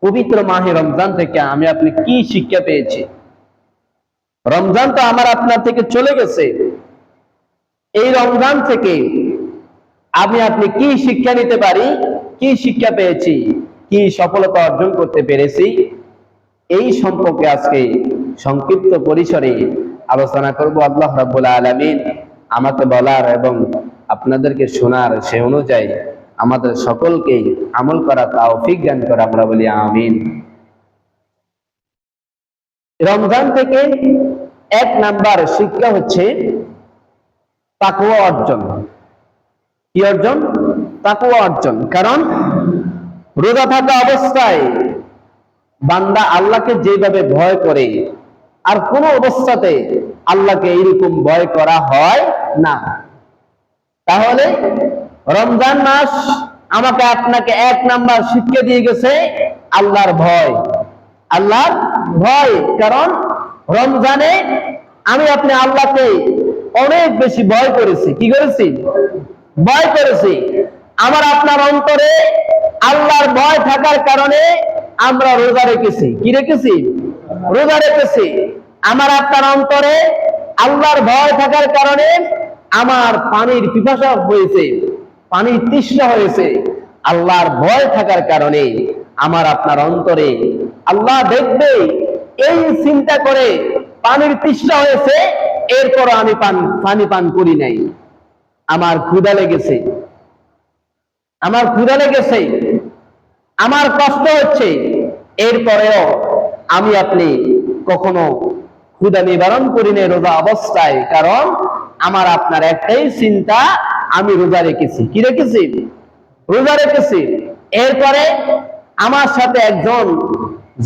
পবিত্র মাহে রমজান থেকে আমি আপনি কি শিক্ষা পেয়েছি? রমজান তো আমার আপনার থেকে চলে গেছে। এই রমজান থেকে আমি আপনি কি শিক্ষা নিতে পারি, কি শিক্ষা পেয়েছি, কি সফলতা অর্জন করতে পেরেছি, এই সম্পর্কে আজকে সংক্ষিপ্ত পরিসরে আলোচনা করব। আল্লাহ রাব্বুল আলামিন আমাকে বলার এবং আপনাদেরকে শোনার সে অনুযায়ী আমাদের সকলকে আমল করা তৌফিক দান করে, আমরা বলি আমিন। রমজান থেকে এক নাম্বার শিক্ষা হচ্ছে তাকওয়া অর্জন। কি অর্জন? তাকওয়া অর্জন। কারণ রোজা থাকা অবস্থায় বান্দা আল্লাহকে যেভাবে ভয় করে, আর কোন অবস্থাতে আল্লাহকে এইরকম ভয় করা হয় না। তাহলে রমজান মাস আমাকে আপনাকে এক নাম্বার শিক্ষা দিয়ে গেছে আল্লাহর ভয়। আল্লাহর ভয়। কারণ রমজানে আমি আপনি আল্লাহকে অনেক বেশি ভয় করেছি। কি করেছি? ভয় করেছি। আমার আপনার অন্তরে আল্লাহর ভয় থাকার কারণে আমরা রোজা রেখেছি। কি রেখেছি? রোজা রেখেছি। আমার আপনার অন্তরে আল্লাহর ভয় থাকার কারণে আমার পানির পিপাসা হয়েছে, পানির তৃষ্ণা হয়েছে। আল্লাহর ভয় থাকার কারণে আমার আপনার অন্তরে আল্লাহ দেখবে এই চিন্তা করে পানির তৃষ্ণা হয়েছে, এরপর আমি পানি পান করি নাই। আমার ক্ষুধা লেগেছে, আমার ক্ষুধা লেগেছে, আমার কষ্ট হচ্ছে, এরপরেও আমি আপনি কখনো ক্ষুধা নিবারণ করি নাই রোজা অবস্থায়। কারণ আমার আপনার একটাই চিন্তা, আমি রোজা রেখেছি। কি রেখেছি? রোজা রেখেছি। এরপরে আমার সাথে একজন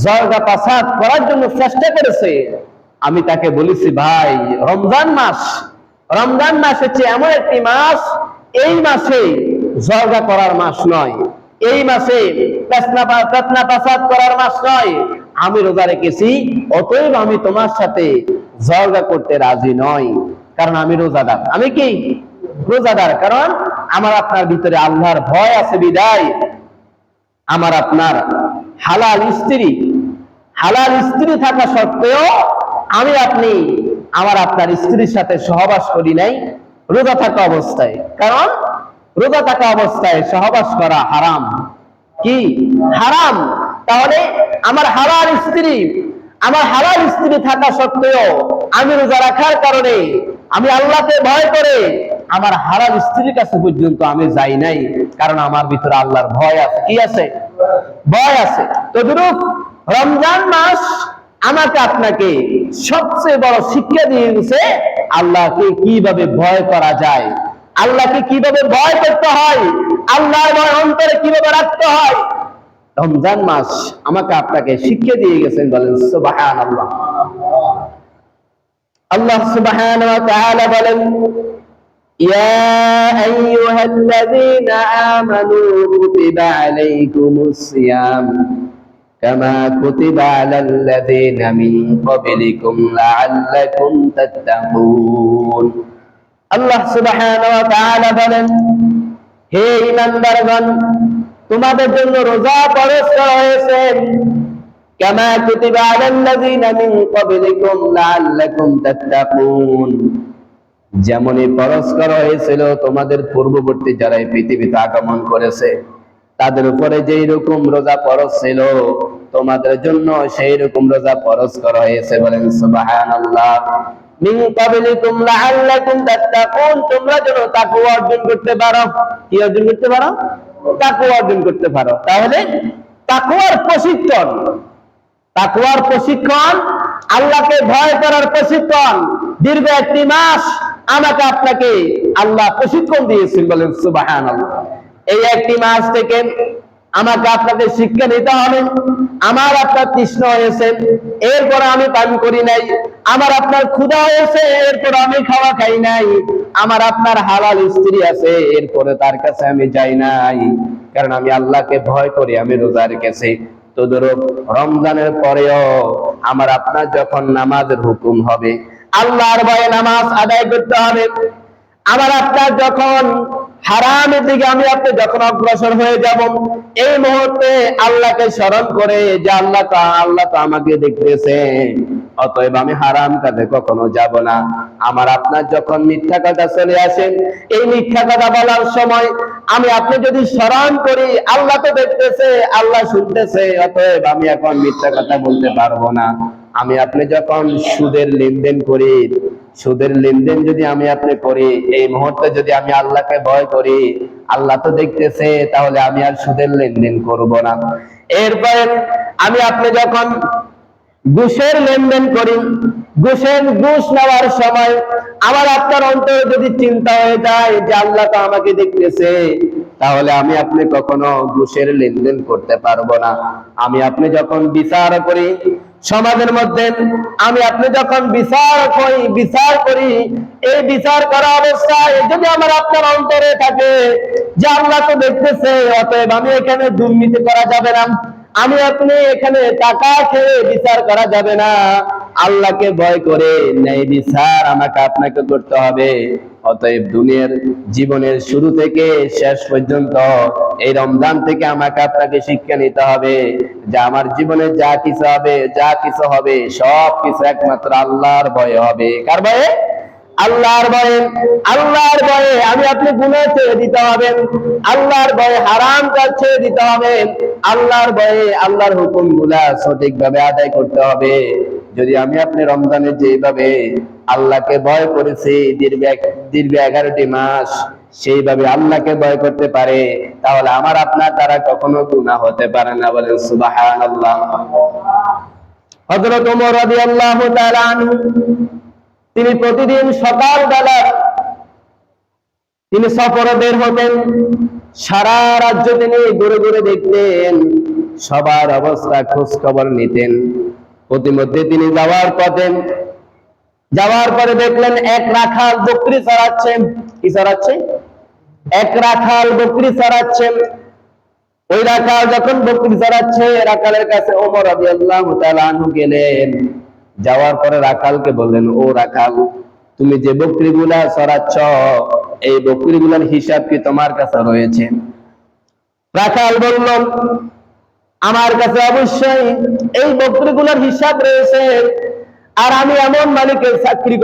জর্গা পাসাদ করার জন্য চেষ্টা করেছে। আমি তাকে বলেছি, ভাই রমজান মাস, রমজান মাস হচ্ছে এমন একটি মাস, এই মাসে জর্গা করার মাস নয়, এই মাসে পেতনা পাসাদ করার মাস নয়। আমি রোজা রেখেছি, অতএব আমি তোমার সাথে জর্গা করতে রাজি নই। কারণ আমি রোজাদার। আমি কি? রোজাদার। কারণ আমার আপনার ভিতরে আল্লাহর ভয় আছে বিদায় আমার আপনার হালাল স্ত্রী থাকা সত্ত্বেও আমি আপনি আমার আপনার স্ত্রীর সাথে সহবাস করি নাই রোজা থাকা অবস্থায়। কারণ রোজা থাকা অবস্থায় সহবাস করা হারাম। কি? হারাম। তাহলে আমার হালাল স্ত্রী থাকা সত্ত্বেও আমি রোজা রাখার কারণে আমি আল্লাহকে ভয় করে আমার হালাল স্ত্রীর কাছে পর্যন্ত আমি যাই নাই। কারণ আমার ভিতরে আল্লাহর ভয় আছে। কি আছে? ভয় আছে। তদ্রূপ রমজান মাস আমাকে আপনাকে সবচেয়ে বড় শিক্ষা দিয়ে গেছে আল্লাহকে কিভাবে ভয় করা যায়, আল্লাহকে কিভাবে ভয় করতে হয়, আল্লাহর ভয় অন্তরে কিভাবে রাখতে হয়। রমজান মাস আমাকে আপনাকে শিক্ষা দিয়ে গেছেন। বলেন সুবহানাল্লাহ। আল্লাহ সুবহানাহু ওয়া তাআলা বলেন, ইয়া আইয়ুহাল্লাযীনা আমানু কুতিবা আলাইকুমুস সিয়াম কামা কুতিবা আলাল্লাযীনা মিন ক্বাবলিকুম লাআল্লাকুম তাত্তাকুন। আল্লাহ সুবহানাহু ওয়া তাআলা বলেন, হে ঈমানদারগণ, তোমাদের জন্য রোজা ফরজ করা হয়েছে কামা কুতিবা আলাল্লাযীনা মিন ক্বাবলিকুম লাআল্লাকুম তাত্তাকুন, যেমনই ফরজ করা হয়েছিল তোমাদের পূর্ববর্তী যারা এই পৃথিবীতে আগমন করেছে তাদের উপরে যেই রকম রোজা ফরজ ছিল তোমাদের জন্য সেই রকম রোজা ফরজ করা হয়েছে। বলেন সুবহানাল্লাহ। মিন ক্বাবলিকুম লাআল্লাকুম তাত্তাকুন, তোমরা যেন তাকওয়া অর্জন করতে পারো। কি অর্জন করতে পারো? তাকওয়া অর্জন করতে পারো। তাহলে তাকওয়ার প্রশিক্ষণ, আল্লাহকে ভয় করার প্রশিক্ষণ দীর্ঘ একটি মাস আমাকে আপনাকে আল্লাহ প্রশিক্ষণ দিয়েছেন। বলেন সুবহানাল্লাহ। এই একটি মাস থেকে আমাকে আপনাকে শিক্ষা নিতে হবে। আমার আপনার তৃষ্ণা হয়েছে, এরপর আমি পান করি নাই। আমার আপনার ক্ষুধা হয়েছে, এরপর আমি খাওয়া খাই নাই। আমার আপনার হালাল স্ত্রী আছে, এরপরে তার কাছে আমি যাই নাই। কারণ আমি আল্লাহকে ভয় করি, আমি রোজা রেখেছি। তদ্রূপ রমজানের পরেও আমার আপনার যখন নামাজের হুকুম হবে, আল্লাহর ভয়ে নামাজ আদায় করতে হবে। আমার আপনার যখন হারামের দিকে আমি আপনি যখন অগ্রসর হয়ে যাব, এই মুহূর্তে আল্লাহকে স্মরণ করে যে আল্লাহ তো আমাকে দেখতেছে, অতএব আমি হারাম কাজে কখনো যাব না। আমার আপনার যখন মিথ্যা কথা চলে আসে, এই মিথ্যা কথা বলার সময় আমি আপনি যদি স্মরণ করি আল্লাহ তো দেখতেছে, আল্লাহ শুনতেছে, অতএব আমি এখন মিথ্যা কথা বলতে পারবো না। আমি আপনি যখন সুদের লেনদেন করি, সুদের লেনদেন যদি আমি আপনি করি, এই মুহূর্তে যদি আমি আল্লাহকে ভয় করি, আল্লাহ তো দেখতেছে, তাহলে আমি আর সুদের লেনদেন করব না। এরপরে আমি আপনি যখন ঘুষের লেনদেন করি, ঘুষ নেওয়ার সময় আমার আপনার অন্তরে যদি চিন্তা হয়ে যায় যে আল্লাহ তো আমাকে দেখতেছে, তাহলে আমি আপনি কখনো ঘুষের লেনদেন করতে পারবো না। আমি আপনি যখন বিচার করি সমাজের মধ্যে, আমি আপনি যখন বিচার করি, এই বিচার করা অবস্থায় যদি আমার আপনার অন্তরে থাকে যে আল্লাহ তো দেখতেছে, অতএব আমি এখানে দুর্নীতি করা যাবে না, আমি আপনি এখানে টাকা খেয়ে বিচার করা যাবে না, আল্লাহকে ভয় করে ন্যায় বিচার আমাকে আপনাকে করতে হবে। অতএব দুনিয়ার জীবনের শুরু থেকে শেষ পর্যন্ত এই রমজান থেকে আমাকে আপনাকে শিক্ষা নিতে হবে যে আমার জীবনে যা কিছু হবে সব কিছু একমাত্র আল্লাহর ভয়ে হবে। কার ভয়ে? আল্লাহর ভয়ে। আল্লাহর ভয়ে আমি আপনি গুনাহ ছেড়ে দিতে হবে, আল্লাহর ভয়ে হারাম কাজ ছেড়ে দিতে হবে, আল্লাহর ভয়ে আল্লাহর হুকুমগুলা সঠিকভাবে আদায় করতে হবে। যদি আমি আপনি রমজানে যেভাবে আল্লাহকে ভয় করেছি দীর্ঘ 11টি মাস, সেইভাবে আল্লাহকে ভয় করতে পারে, তাহলে আমার আপনার দ্বারা কখনো গুনাহ হতে পারে না। বলেন সুবহানাল্লাহ। হযরত ওমর রাদিয়াল্লাহু তাআলা আনহু তিনি প্রতিদিন সকালবেলা তিনি সফরে বের হতেন, সারা রাজ্য তিনি ঘুরে ঘুরে দেখতেন, সবার অবস্থা খোঁজ খবর নিতেন। প্রতিমধ্যে তিনি যাওয়ার পরে দেখলেন এক রাখাল বকরি চড়াচ্ছেন। কি চড়াচ্ছে? এক রাখাল বকরি চড়াচ্ছেন। ওই রাখাল যখন বকরি চড়াচ্ছে, রাখালের কাছে ওমর রাদিয়াল্লাহু তাআলা আনহু গেলেন। যাওয়ার পরে রাখালকে বললেন, ও রাখাল, তুমি যে বকরিগুলা চড়াচ্ছ, এই বকরিগুলার হিসাব কি তোমার কাছে রয়েছে? রাখাল বলল, আমার কাছে অবশ্যই এই বকরিগুলার হিসাব রয়েছে, আর আমি এমন মালিকের চাকরি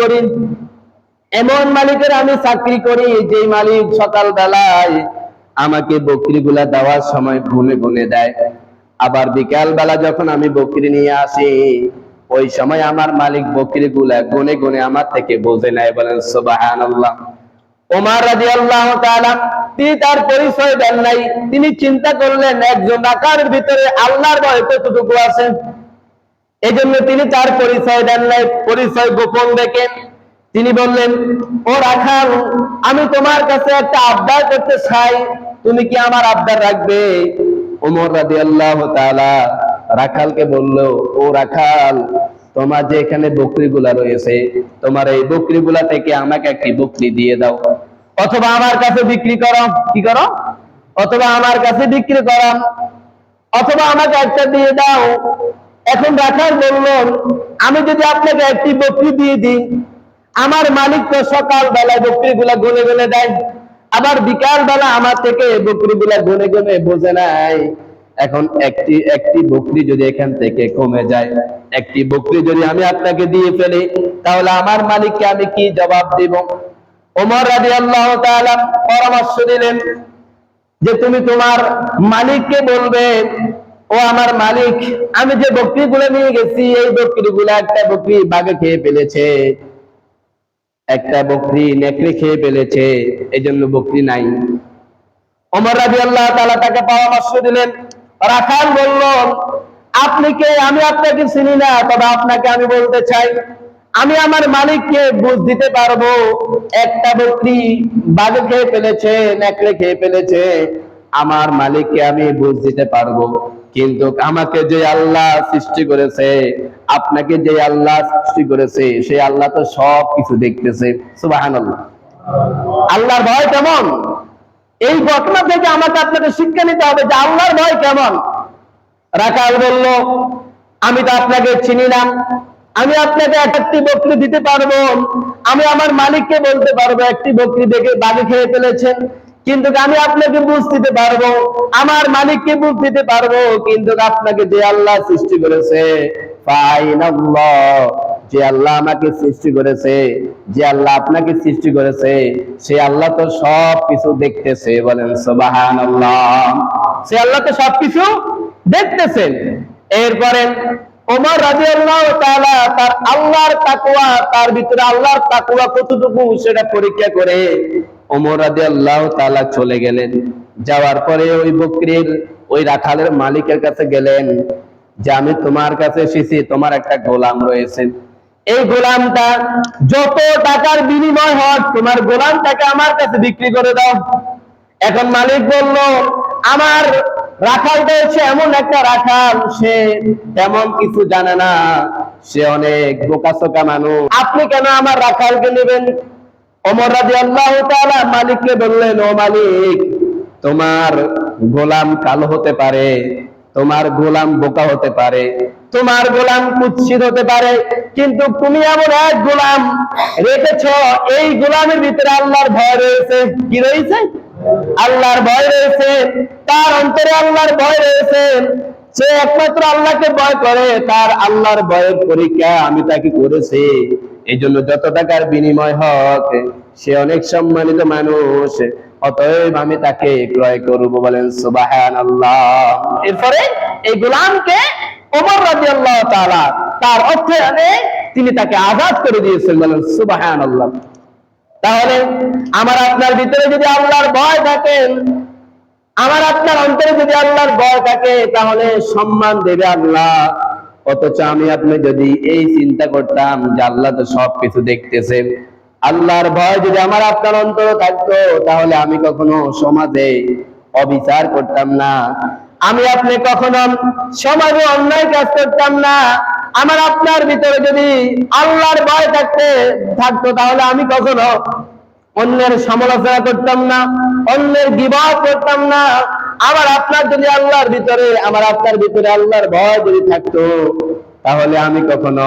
করি যে মালিক সকাল বেলায় আমাকে বকরিগুলা দেওয়ার সময় গুনে গুনে দেয়, আবার বিকাল বেলা যখন আমি বকরি নিয়ে আসি, ওই সময় আমার মালিক বকরিগুলা গুনে গুনে আমার থেকে বোঝে নেয়। বলেন সুবহানাল্লাহ। ওমর রাদিয়াল্লাহু তাআলা তিনি তার পরিচয় দেন নাই। তিনি চিন্তা করলেন একজন রাখালের ভিতরে আল্লাহর ভয় কতটুকু আছে, এজন্য তিনি তার পরিচয় দেন নাই, পরিচয় গোপন রেখে তিনি বললেন, ও রাখাল, আমি তোমার কাছে একটা আবদার করতে চাই, তুমি কি আমার আবদার রাখবে? ওমর রাদিয়াল্লাহু তাআলা রাখালকে বলল, ও রাখাল, তোমার যে এখানে বকরিগুলা রয়েছে, তোমার এই বকরিগুলা থেকে আমাকে একটি বকরি দিয়ে দাও, অথবা আমার কাছে বিক্রি করো। কি করো? অথবা আমার কাছে বিক্রি করো, অথবা আমাকে একটা দিয়ে দাও। এখন রাখাল বলল, আমি যদি আপনাকে একটি বকরি দিয়ে দিই, আমার মালিক তো সকাল বেলা বকরিগুলা গুনে গুনে দেয়, আবার বিকাল বেলা আমার থেকে বকরিগুলা গুনে গুনে বোঝে নাই। এখন একটি বকরি যদি এখান থেকে কমে যায়, একটি বকরি যদি আমি আপনাকে দিয়ে ফেলি, তাহলে আমার মালিককে আমি কি জবাব দিব? ওমর রাদিয়াল্লাহু তাআলা পরামর্শ দিলেন যে তুমি তোমার মালিককে বলবে, ও আমার মালিক, আমি যে বকরিগুলো নিয়ে গেছি, এই বকরিগুলো একটা বকরি বাঘে খেয়ে ফেলেছে, একটা বকরি নেকড়ে খেয়ে ফেলেছে, এজন্য বকরি নাই। ওমর রাদিয়াল্লাহু তাআলা তাকে পরামর্শ দিলেন। রাখাল বলল, আপনি কে? আমি আপনাকে চিনি না, তবে আপনাকে আমি বলতে চাই, আমি আমার মালিককে বুঝ দিতে পারবো, একটা বকরি বাঘে খেয়ে ফেলেছে, নেকড়ে খেয়ে ফেলেছে, আমার মালিককে আমি বুঝ দিতে পারবো। কিন্তু আমাকে যে আল্লাহ সৃষ্টি করেছে, আপনাকে যে আল্লাহ সৃষ্টি করেছে, সেই আল্লাহ তো সব কিছু দেখতেছে। সুবহানাল্লাহ। আল্লাহর ভয় কেমন, এই ঘটনা থেকে আমাকে আপনাকে শিক্ষা নিতে হবে যে আল্লাহর ভয় কেমন। রাখাল বলল, আমি তো আপনাকে চিনি না, আমি আপনাকে একটি বকরি দিতে পারবো, আমি আমার মালিককে বলতে পারবো একটি বকরি দেখে বাঘে খেয়ে ফেলেছেন, কিন্তু আমি আপনাকে বুঝ দিতে পারবো, আমার মালিককে বুঝ দিতে পারবো, কিন্তু আপনাকে যে আল্লাহ সৃষ্টি করেছে, যে আল্লাহ আমাকে সৃষ্টি করেছে, যে আল্লাহ আপনাকে সৃষ্টি করেছে, সে আল্লাহ তো সব কিছু দেখতেছে। বলেন সুবহানাল্লাহ। সে আল্লাহ তো সবকিছু দেখতেছেন। এরপরে ওমর রাদিয়াল্লাহু তাআলা তার আল্লাহর তাকওয়া, তার ভিতরে আল্লাহর তাকওয়া কতটুকু সেটা পরীক্ষা করে ওমর রাদিয়াল্লাহু তাআলা চলে গেলেন। যাওয়ার পরে ওই বকরির ওই রাখালের মালিকের কাছে গেলেন যে আমি তোমার কাছে এসেছি, তোমার একটা গোলাম রয়েছে, এই গোলামটা যত টাকার বিনিময় হোক তোমার গোলামটাকে আমার কাছে বিক্রি করে দাও। এখন মালিক বলল, আমার রাখালটা হচ্ছে এমন একটা রাখাল, সে তেমন কিছু জানে না, সে অনেক বোকাচোকা মানুষ, আপনি কেন আমার রাখালকে নেবেন? ওমর রাদিয়াল্লাহু তাআলা মালিককে বললেন, ও মালিক, তোমার গোলাম কালো হতে পারে, তোমার গোলাম বোকা হতে পারে, তোমার গোলাম কুৎসিত হতে পারে, কিন্তু তুমি এমন এক গোলাম রেখেছ, এই গোলামের ভিতরে আল্লাহর ভয় রয়েছে। কি রয়েছে? আল্লাহর ভয় রয়েছে, তার অন্তরে আল্লাহর ভয় রয়েছে, সে একমাত্র আল্লাহকে ভয় করে, তার আল্লাহর ভয়ের পরীক্ষা আমি তাকে করেছি। এই জন্য যত টাকার বিনিময় হোক সে অনেক সম্মানিত মানুষ, অতএব আমি তাকে ক্রয় করব। বলেন সুবহানাল্লাহ। এরপরে এই গোলামকে ওমর রাদিয়াল্লাহু তাআলা তার অর্থায়নে তিনি তাকে আজাদ করে দিয়েছেন। বলেন সুবহানাল্লাহ। তাহলে আমার আপনার ভিতরে যদি আল্লাহর ভয় থাকে, আমার আপনার অন্তরে যদি আল্লাহর ভয় থাকে, তাহলে সম্মান দেবে আল্লাহ। অথচ আমি আপনি যদি এই চিন্তা করতাম যে আল্লাহ তো সবকিছু দেখতেছে, আল্লাহর ভয় যদি আমার আপনার অন্তরে থাকতো, তাহলে আমি কখনো সমাজে অবিচার করতাম না, আমি আপনি কখনো সমাজে অন্যায় কাজ করতাম না। আমার আপনার ভিতরে যদি আল্লাহর ভয় থাকতো, তাহলে আমি কখনো অন্যের সমালোচনা করতাম না, অন্যের গীবত করতাম না। আমার আপনার যদি আল্লাহর ভিতরে, আমার আপনার ভিতরে আল্লাহর ভয় যদি থাকতো, তাহলে আমি কখনো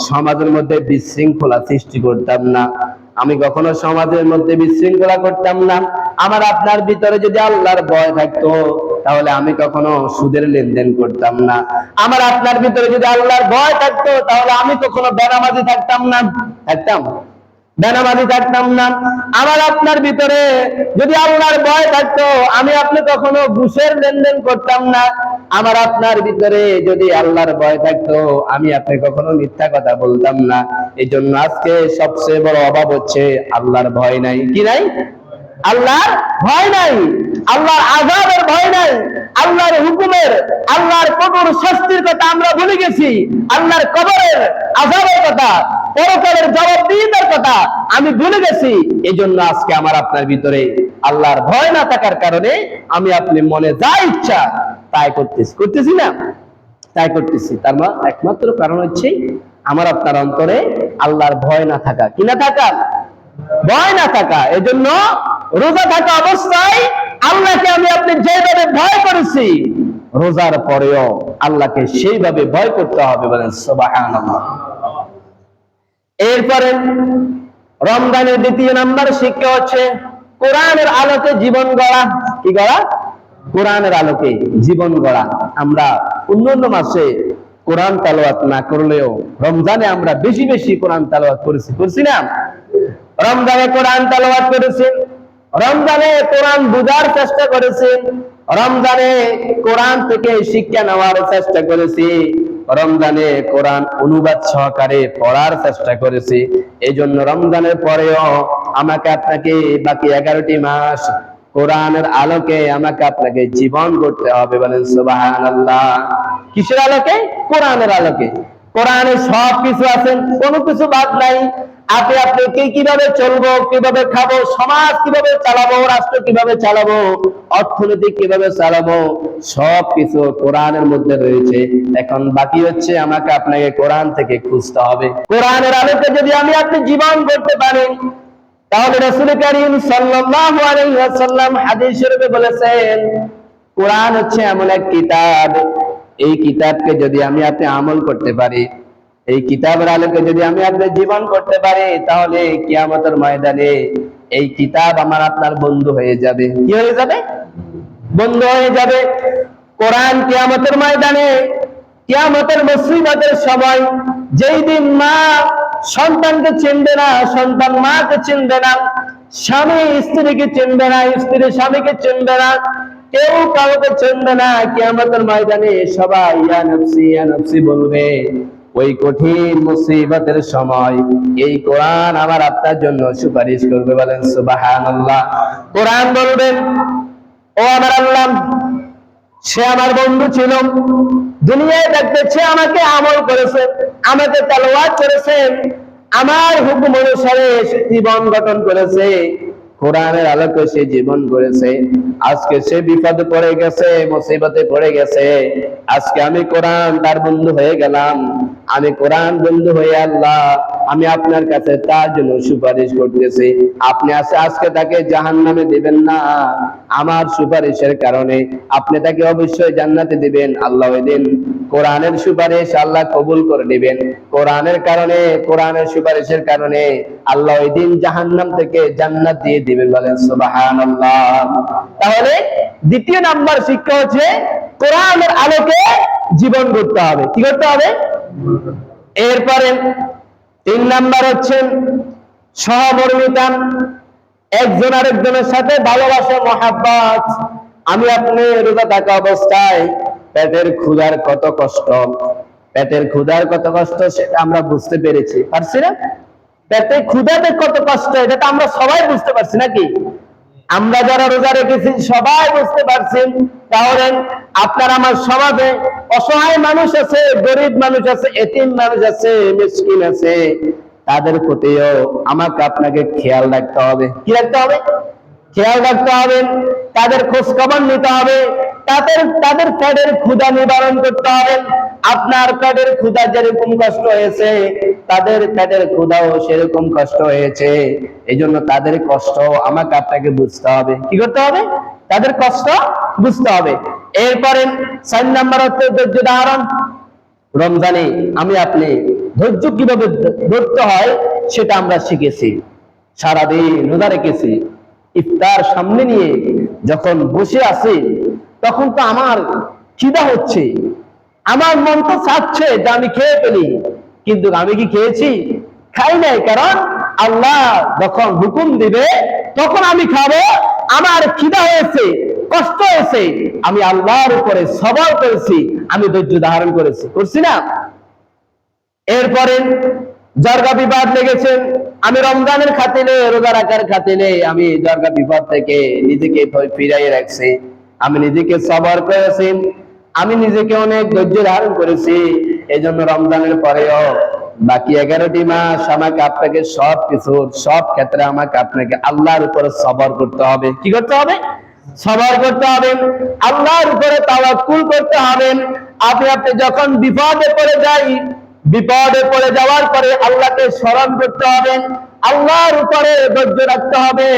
সমাজের মধ্যে বিশৃঙ্খলা সৃষ্টি করতাম না, আমি কখনো সমাজের মধ্যে বিশৃঙ্খলা করতাম না। আমার আপনার ভিতরে যদি আল্লাহর ভয় থাকতো, তাহলে আমি কখনো সুদের লেনদেন করতাম না। আমার আপনার ভিতরে যদি আল্লাহর ভয় থাকতো, তাহলে আমি কখনো বেনামাজি থাকতাম না, বেনামাজি থাকতাম না। আমার আপনার ভিতরে যদি আল্লাহর ভয় থাকতো, আমি আপনি কখনো ঘুষের লেনদেন করতাম না। আমার আপনার ভিতরে যদি আল্লাহর ভয় থাকতো, আমি আপনি কখনো মিথ্যা কথা বলতাম না। এই জন্য আজকে সবচেয়ে বড় অভাব হচ্ছে আল্লাহর ভয় নাই। কি নাই? আল্লাহর ভয় নাই, আল্লাহর আযাবের ভয় নাই, আল্লাহর হুকুমের, আল্লাহর কঠোর শাস্তির কথা আমরা ভুলে গেছি, আল্লাহর কবরের আযাবের কথা, পরকালের জবাবদিহিতার কথা আমি ভুলে গেছি। এই জন্য আজকে আমার আপনার ভিতরে আল্লাহর ভয় না থাকার কারণে আমি আপনি মনে যা ইচ্ছা তাই করতেছি না, তাই করতেছি। তার একমাত্র কারণ হচ্ছে আমার আপনার অন্তরে আল্লাহর ভয় না থাকা। কি না থাকা? ভয় না থাকা। এজন্য রোজা থাকা অবস্থায় আল্লাহকে আমি আপনি যেভাবে ভয় করেছি, রোজার পরেও আল্লাহকে সেইভাবে ভয় করতে হবে। বলেন সুবহানাল্লাহ। এরপরে রমজানের দ্বিতীয় নাম্বার শিক্ষা হচ্ছে কোরআনের আলোকে জীবন গড়া। কি গড়া? কোরআনের আলোকে জীবন গড়া। আমরা অন্যান্য মাসে কোরআন তেলাওয়াত না করলেও রমজানে আমরা বেশি বেশি কোরআন তেলাওয়াত করছি না? রমজানে কোরআন তেলাওয়াত করেছি, রমজানে কোরআন বুঝার চেষ্টা করেছি, রমজানে কোরআন থেকে শিক্ষা নেওয়ার চেষ্টা করেছি, রমজানে কোরআন অনুবাদ সহকারে পড়ার চেষ্টা করেছি। এই জন্য রমজানের পরেও আমাকে আপনাকে বাকি 11টি মাস কোরআনের আলোকে আমাকে আপনাকে জীবন গড়তে হবে। বলেন সুবহানাল্লাহ। কিসের আলোকে? কোরআনের আলোকে। কোরআনে সব কিছু আছে, কোনো কিছু বাদ নাই। আপনি কিভাবে চলবো, কিভাবে খাবো, সমাজ কিভাবে চালাবো, রাষ্ট্র কিভাবে চালাবো, অর্থনীতি কিভাবে চালাবো, সব কিছু কোরআনের মধ্যে রয়েছে। এখন বাকি হচ্ছে আমাকে আপনাকে কোরআন থেকে খুঁজতে হবে। কোরআনের আলোকে যদি আমি আপনি জীবন গড়তে পারি, তাহলে রাসূল কারীম সাল্লাল্লাহু আলাইহি ওয়াসাল্লাম হাদিস শরীফে বলেছেন, কোরআন হচ্ছে এমন এক কিতাব, এই কিতাবকে যদি আমি আপনি আমল করতে পারি, এই কিতাবের আলোকে যদি আমি আপনি জীবন করতে পারি, তাহলে কিয়ামতের ময়দানে এই কিতাব আমার আপনার বন্ধু হয়ে যাবে। কি হয়ে যাবে? বন্ধু হয়ে যাবে। কোরআন কিয়ামতের ময়দানে, কিয়ামতের মুসিবতের সময়, যেই দিন মা সন্তানকে চিনবে না, সন্তান মাকে চিনবে না, স্বামী স্ত্রীকে চিনবে না, স্ত্রী স্বামীকে চিনবে না, কেউ কাউকে চিনবে না, কিয়ামতের ময়দানে সবাই ইয়া নফসি বলবে। ওই কঠিন মুসিবতের সময় এই কোরআন আমার আপনার জন্য সুপারিশ করবে। বলেন সুবহানাল্লাহ। কোরআন বলবেন, ও আমার আল্লাহ, সে আমার বন্ধু ছিল, দুনিয়ায় দেখতে সে আমাকে আমল করেছে, আমাকে তেলাওয়াত করেছেন, আমার হুকুম অনুসারে সে জীবন গঠন করেছে, কোরআনের আলোকে সে জীবন করেছে। আজকে সে বিপদে পড়ে গেছে, মুসিবতে পড়ে গেছে, আজকে আমি কোরআন তার বন্ধু হয়ে গেলাম। আমি কোরআন বন্ধু হয়ে আল্লাহ আমি আপনার কাছে তার জন্য সুপারিশ করতেছি। আপনি আজকে তাকে জাহান্নামে দিবেন না, আমার সুপারিশের কারণে আপনি তাকে অবশ্যই জান্নাতে দিবেন। আল্লাহ ওই দিন কোরআনের সুপারিশ আল্লাহ কবুল করে নেবেন। কোরআনের কারণে, কোরআনের সুপারিশের কারণে আল্লাহ ওই দিন জাহান্নাম থেকে জান্নাত দিয়ে দিবেন। বলেন সুবহানাল্লাহ। তাহলে দ্বিতীয় নাম্বার শিক্ষা হচ্ছে কোরআনের আলোকে জীবন করতে হবে। কি করতে হবে? এরপরে 3 নাম্বার হচ্ছে সহমর্মিতা, একজন আরেকজনের সাথে ভালোবাসা, মহাব্বত। আমি আপনি রোজা থাকা অবস্থায় পেটের ক্ষুধার কত কষ্ট, পেটের ক্ষুধার কত কষ্ট সেটা আমরা বুঝতে পেরেছি, পারছি না? পেটে ক্ষুধাতে কত কষ্ট এটা তো আমরা সবাই বুঝতে পারছি নাকি? আমরা যারা রোজা রেখেছি সবাই বুঝতে পারছি। তাহলে আপনার আমার সমাজে অসহায় মানুষ আছে, গরিব মানুষ আছে, এতিম মানুষ আছে, মিসকিন আছে, তাদের প্রতিও আমাকে আপনাকে খেয়াল রাখতে হবে। কি রাখতে হবে? খেয়াল রাখতে হবে, তাদের খোঁজ খবর নিতে হবে, তাদের পেটের ক্ষুধা নিবারণ করতে হবে। আপনার পেটের ক্ষুধা যেরকম কষ্ট হয়েছে, তাদের পেটের ক্ষুধাও সেরকম কষ্ট হয়েছে। এই জন্য তাদের কষ্ট আমাকে আপনাকে বুঝতে হবে। কি করতে হবে? তাদের কষ্ট বুঝতে হবে। এরপরে 4 নাম্বার হচ্ছে ধৈর্য ধারণ। রমজানে আমি আপনি ধৈর্য কিভাবে ধরতে হয় সেটা আমরা শিখেছি। সারাদিন রোজা রেখেছি, ইফতার সামনে নিয়ে যখন বসে আছি তখন তো আমার খিদা হচ্ছে, আমার মন তো চাচ্ছে যে আমি খেয়ে ফেলি, কিন্তু আমি কি খেয়েছি? খাই নাই। কারণ আল্লাহ যখন হুকুম দিবে তখন আমি খাবো। আমার খিদা হয়েছে, কষ্ট হয়েছে, আমি আল্লাহর উপরে সবর করেছি, আমি ধৈর্য ধারণ করেছি, করছি না? এরপরে জর্গা বিবাদ লেগেছে, আমি রমজানের খাতিরে, রোজা রাখার খাতিরে আমি জর্গা বিবাদ থেকে নিজেকে ফিরাইয়ে রাখছি, আমি নিজেকে সবর করেছি, আমি নিজেকে অনেক ধৈর্য ধারণ করেছি। এই জন্য রমজানের পরেও বাকি 11টি মাস আমাকে আপনাকে সব ক্ষেত্রে আমাকে আপনাকে আল্লাহর উপরে সবর করতে হবে। কি করতে হবে? সবর করতে হবে, আল্লাহর উপরে তাওয়াক্কুল করতে হবে। আপনি যখন বিপদে পড়ে যাওয়ার পরে আল্লাহকে স্মরণ করতে হবে, আল্লাহর উপরে ধৈর্য রাখতে হবে।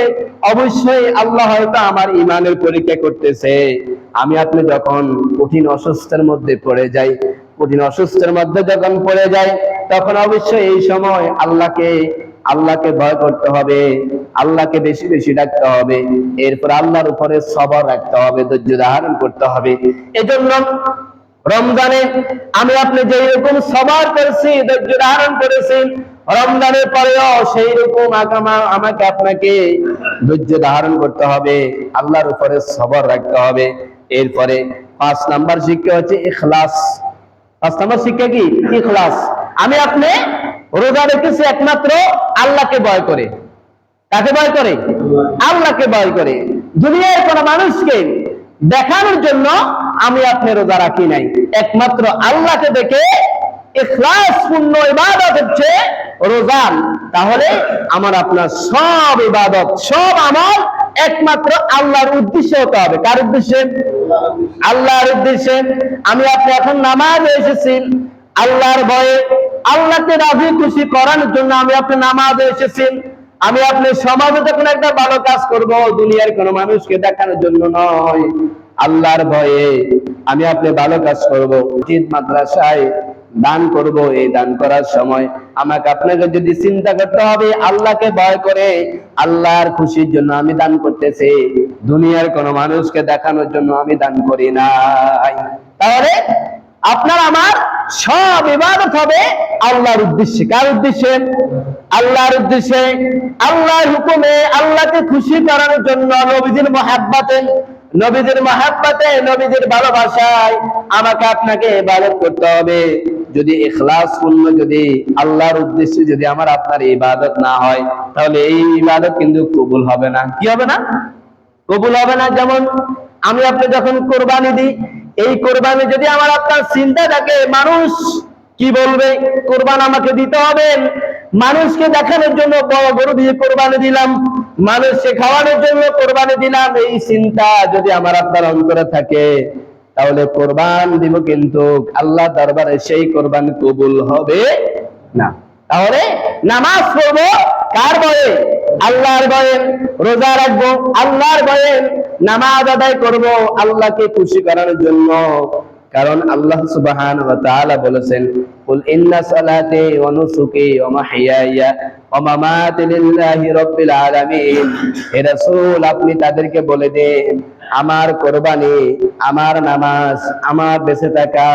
অবশ্যই আল্লাহ হয়তো আমার ঈমানের পরীক্ষা করতেছে। আমি আপনি যখন কঠিন অসুস্থের মধ্যে পড়ে যাই, যখন পড়ে যাই, তখন অবশ্যই এই সময় আল্লাহকে ভয় করতে হবে, আল্লাহকে বেশি বেশি ডাকতে হবে, এরপর আল্লাহর উপরে সবর রাখতে হবে, ধৈর্য ধারণ করতে হবে। এজন্য রমজানে আমি আপনি যেই রকম সবর করেছি, ধৈর্য ধারণ করেছি, রমজানের পরেও সেই রকম আমাকে আপনাকে ধৈর্য ধারণ করতে হবে, আল্লাহর উপরে সবর রাখতে হবে। এরপরে 5 নাম্বার শিক্ষা হচ্ছে ইখলাস। 5 নাম্বার শিক্ষা কি? ইখলাস। আমি আপনি রোজা রেখেছি একমাত্র আল্লাহকে ভয় করে। কাকে ভয় করে? আল্লাহকে ভয় করে। দুনিয়ার কোন মানুষকে দেখানোর জন্য আমি আপনি রোজা রাখি নাই, একমাত্র আল্লাহকে দেখে ইখলাসপূর্ণ ইবাদত হচ্ছে রোজা। তাহলে আমার আপনার সব ইবাদত, সব আমল একমাত্র আল্লাহর উদ্দেশ্যে হতে হবে। কার উদ্দেশ্যে? আল্লাহর উদ্দেশ্যে। আমি আপনি এখন নামাজে এসেছি আল্লাহর ভয়ে, আল্লাহকে রাজি খুশি করার জন্য আমি আপনি নামাজে এসেছি। আমি আপনি সমাজে যখন একটা ভালো কাজ করব, দুনিয়ার কোন মানুষকে দেখানোর জন্য নয়, আল্লাহর ভয়ে আমি আপনি ভালো কাজ করব। মসজিদ মাদ্রাসায় দান করব, এই দান করার সময় আমাকে আপনাকে যদি চিন্তা করতে হবে আল্লাহকে ভয় করে, আল্লাহর খুশির জন্য আমি দান করতেছি, দুনিয়ার কোন মানুষকে দেখানোর জন্য আমি দান করি নাই। তাহলে আপনার আমার সব ইবাদত হবে আল্লাহর উদ্দেশ্যে। কার উদ্দেশ্যে? আল্লাহর উদ্দেশ্যে, আল্লাহর হুকুমে, আল্লাহকে খুশি করার জন্য, নবীজির মহাব্বতে, নবীজির মহাব্বতে, নবীজির ভালোবাসায় আমাকে আপনাকে ইবাদত করতে হবে। যদি ইখলাস পূর্ণ, যদি আল্লাহর উদ্দেশ্যে যদি আমার আপনার ইবাদত না হয়, তাহলে এই ইবাদত কিন্তু কবুল হবে না। কি হবে না? কবুল হবে না। যেমন আমি আপনি যখন কোরবানি দিই, এই কোরবানি যদি আমার আপনার চিন্তা থাকে মানুষ কি বলবে, কোরবান আমাকে দিতে হবে, মানুষকে দেখানোর জন্য বড় গরু দিয়ে কোরবানি দিলাম, মানুষকে খাওয়ানোর জন্য কোরবানি দিলাম, এই চিন্তা যদি আমার আপনার অন্তরে থাকে, তাহলে কোরবান দিব কিন্তু আল্লাহ দরবারে সেই কোরবান কবুল হবে না। তাহলে নামাজ পড়বো কার ভয়ে? আল্লাহর ভয়ে। রোজা রাখবো আল্লাহর ভয়ে। নামাজ আদায় করব আল্লাহকে খুশি করার জন্য। কারণ আল্লাহ সুবহানাহু ওয়া তাআলা বলেছেন, কুল ইন্না সালাতি ওয়া নুসুকি ওয়া মাহইয়ায়া ওয়া মামাতি লিল্লাহি রাব্বিল আলামিন। হে রাসূল, আপনি তাদেরকে বলে দেন, আমার কোরবানি, আমার নামাজ, আমার বেঁচে থাকা,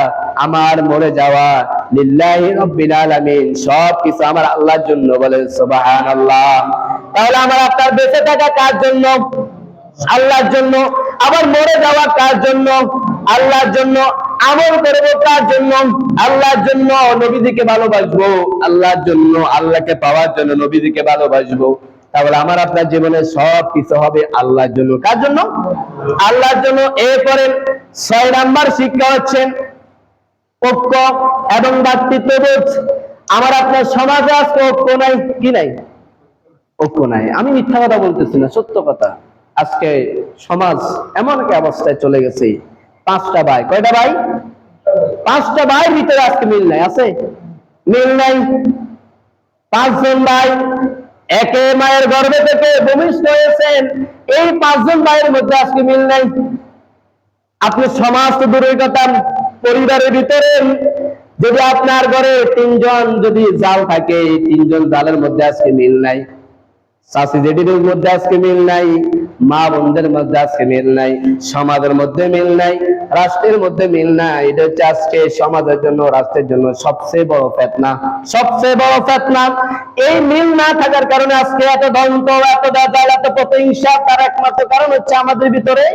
আমার মরে যাওয়া লিল্লাহি রাব্বিল আলামিন, সব কিছু আমার আল্লাহর জন্য। বলেন সুবহানাল্লাহ। তাহলে আমার আপনার বেঁচে থাকা কার জন্য? আল্লাহর জন্য। আবার মরে যাওয়া কার জন্য? আল্লাহর জন্য। আমল করব কার জন্য? আল্লাহর জন্য। নবীজিকে ভালোবাসবো আল্লাহর জন্য, আল্লাহকে পাওয়ার জন্য নবীজিকে ভালোবাসবো। তাহলে আমার আপনার জীবনে সব কিছু হবে আল্লাহর জন্য। কার জন্য? আল্লাহর জন্য। এরপরে 6 নাম্বার শিক্ষা হচ্ছে ঐক্য এবং ভ্রাতৃত্ববোধ। আমার আপনার সমাজে আজকে ঐক্য নাই। কি নাই? ঐক্য নাই। আমি মিথ্যা কথা বলতেছি না, সত্য কথা। আজকে সমাজ এমন একটা অবস্থায় চলে গেছে, 5টা ভাই, কয়টা ভাই? 5টা ভাইয়ের ভিতরে আজকে মিল নাই। আছে? মিল নাই। 5 জন ভাই একে মায়ের গর্ভে থেকে ভূমিষ্ঠ হয়েছেন, এই 5 জন ভাইয়ের মধ্যে আজকে মিল নাই। আপনি সমাজ তো দূরের কথা, পরিবারের ভিতরে যদি আপনার ঘরে 3 জন যদি জাল থাকে, এই 3 জন জালের মধ্যে আজকে মিল নাই। চাচি জেঠিদের মধ্যে আজকে মিল নাই, মা বোনদের মধ্যে আজকে মিল নাই, সমাজের মধ্যে মিল নাই, রাষ্ট্রের মধ্যে মিল নাই। এটা হচ্ছে আজকে সমাজের জন্য, রাষ্ট্রের জন্য সবচেয়ে বড় ফিতনা, সবচেয়ে বড় ফিতনা। এই মিল না থাকার কারণে আজকে এত দ্বন্দ্ব, এত দাদাল, এত প্রতিহিংসা। তার একমাত্র কারণ হচ্ছে আমাদের ভিতরে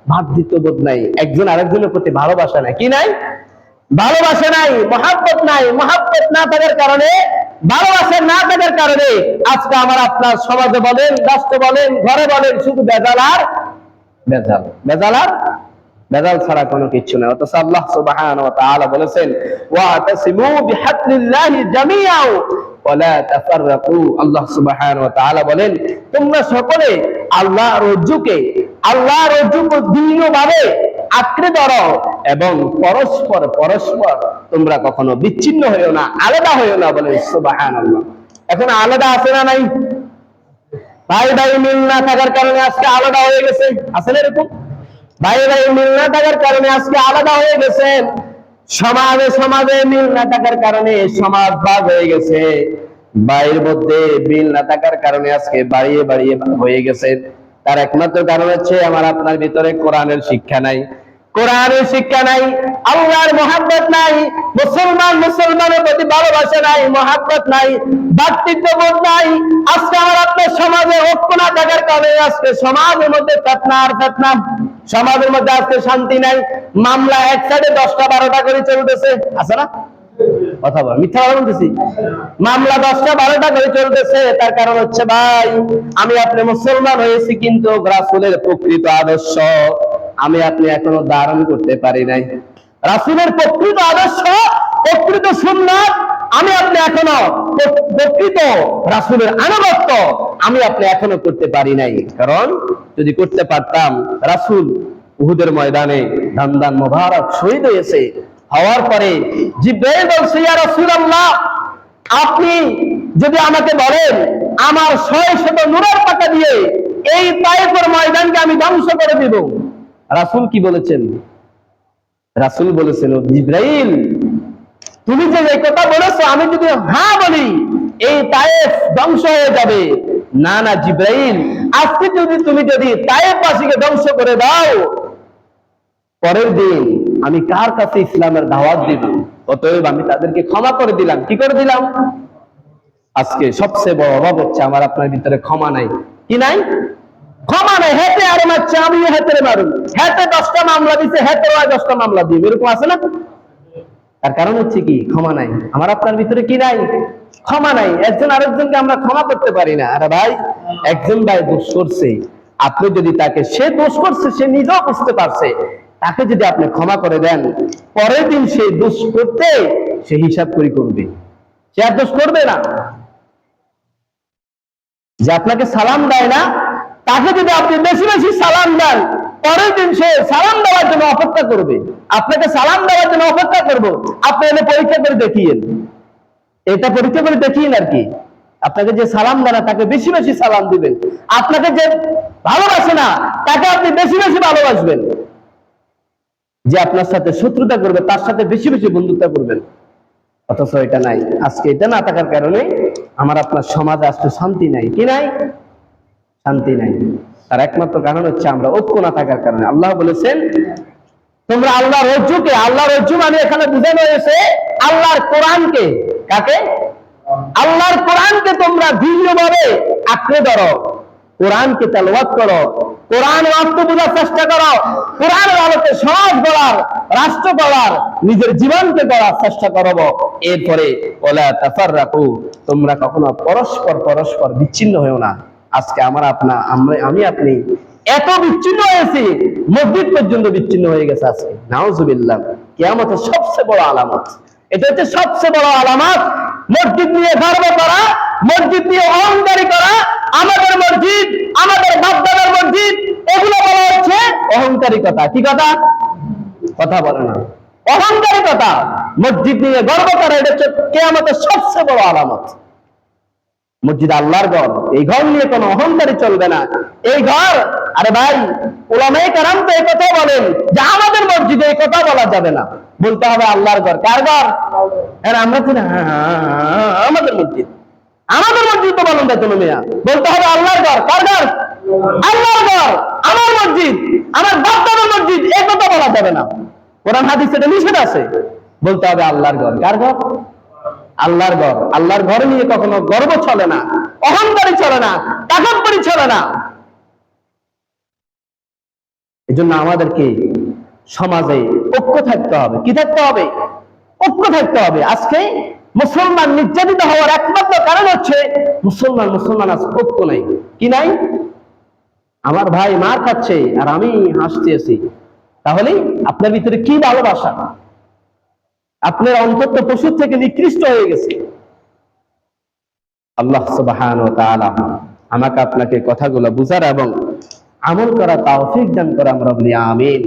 ভ্রাতৃত্ববোধ নাই, একজন আরেকজনের প্রতি ভালোবাসা নাই। কি নাই? ভালোবাসা নাই, মহাব্বত নাই। মহাব্বত না থাকার কারণে, ভালোবাসা না থাকার কারণে আজকে আমার আপনার সমাজে বলেন, রাষ্ট্রে বলেন, ঘরে বলেন, শুধু বেজাল আর বেজাল, বেজাল আর বেজাল ছাড়া কোনো কিছু না। অথচ আল্লাহ সুবহানাহু ওয়া তাআলা বলেছেন, ওয়াতাসিমু বিহাবলিল্লাহি জামিআন ওয়া লা তাফাররাকু। আল্লাহ সুবহানাহু ওয়া তাআলা বলেন, তোমরা সকলে আল্লাহর রজ্জুকে দৃঢ়ভাবে আঁকড়ে ধরো এবং পরস্পর পরস্পর তোমরা কখনো বিচ্ছিন্ন হইও না, আলাদা হইও না। বলে সুবহানাল্লাহ। এখন আলাদা আছে না নাই? ভাই ভাই মিল না থাকার কারণে আজকে আলাদা হয়ে গেছে। আছে না এরকম? ভাই ভাই মিল না থাকার কারণে আজকে আলাদা হয়ে গেছে। সমাজে সমাজে মিল না থাকার কারণে সমাজ ভাগ হয়ে গেছে। ভাইয়ের মধ্যে মিল না থাকার কারণে আজকে বাড়িয়ে বাড়িয়ে হয়ে গেছে। তার একমাত্র কারণ হচ্ছে আমার আপনার ভিতরে কোরআনের শিক্ষা নাই, কোরআনের শিক্ষা নাই, আল্লাহর মহব্বত নাই, মুসলমানের প্রতি ভালোবাসা নাই, মহব্বত নাই, ভ্রাতৃত্ববোধ নাই। আজকে আমার আপনার সমাজে ঐক্য না থাকার কারণে আজকে সমাজের মধ্যে ফিতনা আর ফিতনা। সমাজের মধ্যে আজকে শান্তি নাই। মামলা এক সাইডে 10টা 12টা করে চলতেছে। আছে না? কথা বল, মিথ্যা কথা বলতেছি? মামলা 10টা 12টা করে চলতেছে। তার কারণ হচ্ছে ভাই, আমি আপনি মুসলমান হয়েছি কিন্তু রাসূলের প্রকৃত আদর্শ আমি আপনি এখনো ধারণ করতে পারি নাই। রাসূলের প্রকৃত আদর্শ, প্রকৃত সুন্নাত আমি আপনি এখনো, প্রকৃত রাসূলের আনুগত্য আমি আপনি এখনো করতে পারি নাই। কারণ যদি করতে পারতাম, রাসূল উহুদের ময়দানে দান মোবারক শহীদ হয়েছে, হওয়ার পরে জিবরাইল বলছে, ইয়া রাসূলুল্লাহ, আপনি যদি আমাকে বলেন আমার 600 নূরের পাতা দিয়ে এই তায়েফের ময়দানকে আমি ধ্বংস করে দিব। রাসূল কি বলেছেন? রাসূল বলেছেন, ও জিবরাইল, তুমি যে এই কথা বলেছো, আমি যদি হ্যাঁ বলি এই তায়েফ ধ্বংস হয়ে যাবে। না না জিব্রাইল, আজকে তুমি যদি তায়েফবাসীকে ধ্বংস করে দাও, পরের দিন আমি কার কাছে ইসলামের দাওয়াত দিব? অতএব আমি তাদেরকে ক্ষমা করে দিলাম। কি করে দিলাম? আজকে সবচেয়ে বড় অভাব হচ্ছে আমার আপনার ভিতরে ক্ষমা নাই। কি নাই? ক্ষমা নাই। হেতে আরে মারছে, আমি হেতে মারুন। হেতে 10টা মামলা দিছে, হেতে 10টা মামলা দিই, এরকম আছে না? তার কারণ হচ্ছে কি? ক্ষমা নাই। আমার আপনার ভিতরে কি নাই? ক্ষমা নাই। একজন আরেকজনকে আমরা ক্ষমা করতে পারি না। আরে ভাই, একজন ভাই দোষ করছে, আপনি যদি তাকে, সে দোষ করছে, সে নিজেও বুঝতে পারছে, তাকে যদি আপনি ক্ষমা করে দেন, পরের দিন সে দোষ করতে সে হিসাব করে করবে, সে আর দোষ করবে না। যে আপনাকে সালাম দেয় না, তাকে যদি আপনি বেশি বেশি সালাম দেন, পরের দিন সে সালাম দেওয়ার জন্য অপেক্ষা করবে। আপনাকে সালাম দেওয়ার জন্য অপেক্ষা করবো, আপনি এনে পরীক্ষা করে দেখিয়েন। এটা পরীক্ষা করে দেখিয়েন আর কি। আপনাকে যে সালাম দেয় না, তাকে বেশি বেশি সালাম দিবেন। আপনাকে যে ভালোবাসে না, তাকে আপনি বেশি বেশি ভালোবাসবেন। যে আপনার সাথে শত্রুতা করবে, তার সাথে বেশি বেশি বন্ধুত্ব করবেন। অথচ এটা নাই। আজকে এটা না থাকার কারণে আমার আপনার সমাজে আজকে শান্তি নাই। কি নাই? শান্তি নাই। তার একমাত্র কারণ হচ্ছে আমরা ঐক্য না থাকার কারণে। আল্লাহ বলেছেন, তোমরা আল্লাহর রজ্জুকে, আল্লাহর রজ্জু মানে এখানে বোঝানো হয়েছে আল্লাহর কোরআনকে। কাকে? আল্লাহর কোরআনকে তোমরা দৃঢ়ভাবে আঁকড়ে ধরো, কোরআনকে তেলাওয়াত করো, কোরআন অর্থ বোঝার চেষ্টা করো, কোরআনের আলোকে সমাজ গড়ার, রাষ্ট্র গড়ার, নিজের জীবনকে গড়ার চেষ্টা করবো। এরপরে ওয়ালা তাফাররাকু, তোমরা কখনো পরস্পর বিচ্ছিন্ন হয়েও না। আজকে আমি আপনি এত বিচ্ছিন্ন হয়েছি, মসজিদ পর্যন্ত বিচ্ছিন্ন হয়ে গেছে আজকে। নাউজুবিল্লাহ। কিয়ামতের সবচেয়ে বড় আলামত এটা হচ্ছে, সবচেয়ে বড় আলামত মসজিদ নিয়ে গর্ব করা, মসজিদ নিয়ে অহংকারী করা। আমাদের মসজিদ, আমাদের বাপদাদার মসজিদ, এগুলো বলা হচ্ছে অহংকারিকতা। কি কথা? কথা বলে না, অহংকারিকতা। মসজিদ নিয়ে গর্ব করা, এটা হচ্ছে কিয়ামতের সবচেয়ে বড় আলামত। মসজিদ আল্লাহর ঘর, এই ঘর নিয়ে কোনো অহংকারী চলবে না। এই ঘর, আরে ভাই, উলামায়ে কেরাম তো এই কথা বলেন যে আমাদের মসজিদে এই কথা বলা যাবে না, বলতে হবে আল্লাহর ঘর। কার ঘর? আমরা তো না, আমাদের মসজিদ, আমাদের মসজিদ তো বলেন না তুমি মেয়া, বলতে হবে আল্লাহর ঘর। কার ঘর? আল্লাহর ঘর, আমার মসজিদ, আমার বাপদাদার মসজিদ, এই কথা বলা যাবে না। কোরআন হাদিসে এটা নিষেধ আছে। বলতে হবে আল্লাহর ঘর। কার ঘর? আল্লাহর ঘর। আল্লাহর ঘর নিয়ে কখনো গর্ব চলে না, অহংকারী চলে না, তাকাব্বুরি চলে না। এজন্য আমাদেরকে সমাজে ঐক্য থাকতে হবে। কি থাকতে হবে? ঐক্য থাকতে হবে। আজকে মুসলমান নির্যাতিত হওয়ার একমাত্র কারণ হচ্ছে মুসলমান আজ ঐক্য নাই। কি নাই? আমার ভাই মার খাচ্ছে আর আমি হাসতে আছি, তাহলে আপনার ভিতরে কি ভালোবাসা? আপনার অন্তর তো পশুর থেকে নিকৃষ্ট হয়ে গেছে। আল্লাহ সুবহানাহু ওয়া তাআলা আমাকে আপনাকে কথাগুলো বুঝার এবং আমল করা তৌফিক দান করে। আমরা বলি আমিন।